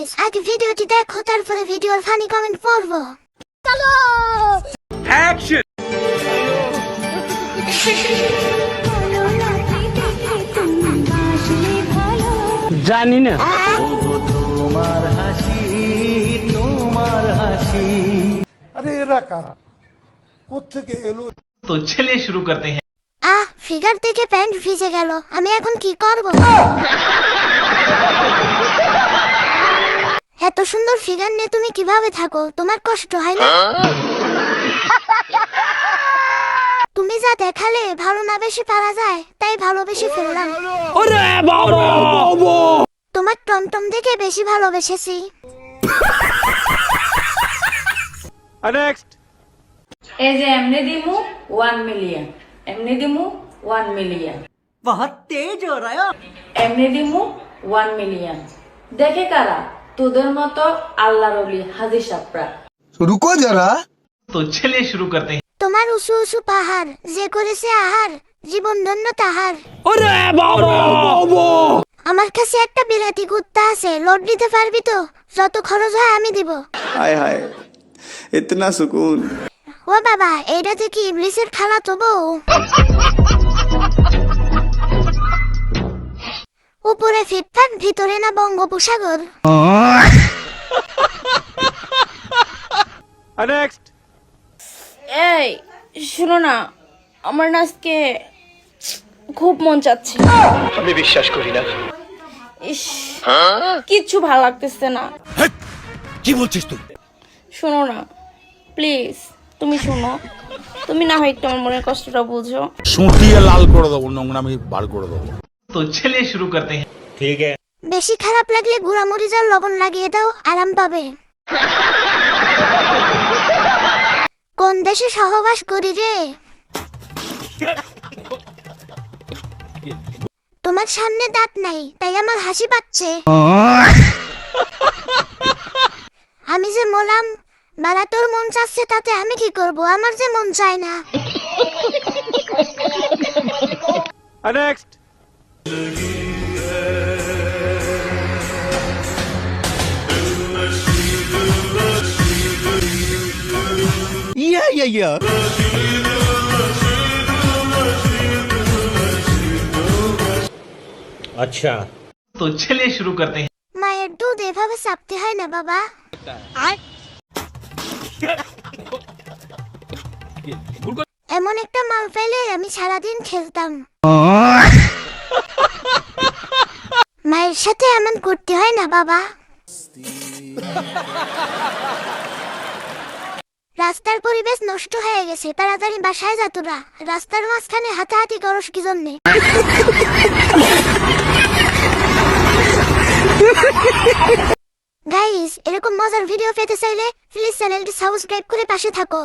Guys আগে ভিডিওটি দেখো তারপরে ভিডিওর ফানি কমেন্ট পড়বো। চলো অ্যাকশন। জানি না তোমার হাসি अरे एरा कारा কোত্থেকে এলো? तो चलिए शुरू करते हैं। ফিগার থেকে প্যান্ট ভিজে গেল, আমি এখন কি করব? এত সুন্দর ফিগার নিয়ে তুমি কিভাবে থাকো? তোমার কষ্ট হয় না? তুমি যা দেখালে ভালো না বেশি পারা যায়, তাই ভালোবেসে ফেললাম। ওরে বাবা তোমার টমটম দেখে বেশি ভালোবেসেছি। नेक्स्ट। এই যে এমনি দিমু 1 মিলিয়ন, এমনি দিমু 1 মিলিয়ন, বহুত তেজ हो रहा है। এমনি দিমু 1 মিলিয়ন। দেখে কারা? তোদের মতো আল্লাহর ওলি হাজি সাপরা। रुको जरा तो चलिए शुरू करते हैं। তোমার উঁচু উঁচু পাহাড়, যে করেছে আহার, জীবন ধন্য তাহার। ওরে বাবা আমার কাছে একটা বিরাটি কুত্তা আছে, লোড দিতে পারবি তো? যত খরচ হয় আমি দিব। हाय हाय इतना सुकून। ও বাবা, এইটাতে কি ইবলিসের খালা তো বউ? উপরে ফিটফাট, ভিতরে না বঙ্গোপসাগর। नेक्स्ट। এই শুনো না, আমার না আজকে খুব মন চাচ্ছে। আমি বিশ্বাস করি না। ইস, কিচ্ছু ভালো লাগতেছে না। কি বলছিস তুই? শোনো না প্লিজ, তুমি শোনো, তুমি না হয় একটু আমার মনের কষ্টটা বুঝো। সুটিয়ে লাল করে দেবো, নোংরামি বার করে দেবো। तो चलिए शुरू करते हैं। ठीक है। বেশি খারাপ লাগলে গুঁড়া মরিচ আর লবণ লাগিয়ে দাও, আরাম পাবে। কোন দেশে সহবাস করি রে? তোমার সামনে দাঁত নাই, তাই আমার হাসি পাচ্ছে। আমি যে মোলাম, বালা তোর মন চাচ্ছে তাতে আমি কি করব? আমার যে মন চায় না। नेक्स्ट। ইয়া अच्छा तो चलिए शुरू करते हैं। মায়ের দুধ এভাবে চাপতে হয় না বাবা। এমন একটা মাল পেলে আমি সারাদিন খেলতাম। মায়ের সাথে এমন করতে হয় না বাবা। রাস্তার পরিবেশ নষ্ট হয়ে গেছে, তাড়াতাড়ি বাসায় যা তোরা। রাস্তার মাঝখানে হাতাহাতি করস কি জন্যে? গাইস, এরকম মজার ভিডিও পেতে চাইলে প্লিজ চ্যানেলটি সাবস্ক্রাইব করে পাশে থাকো।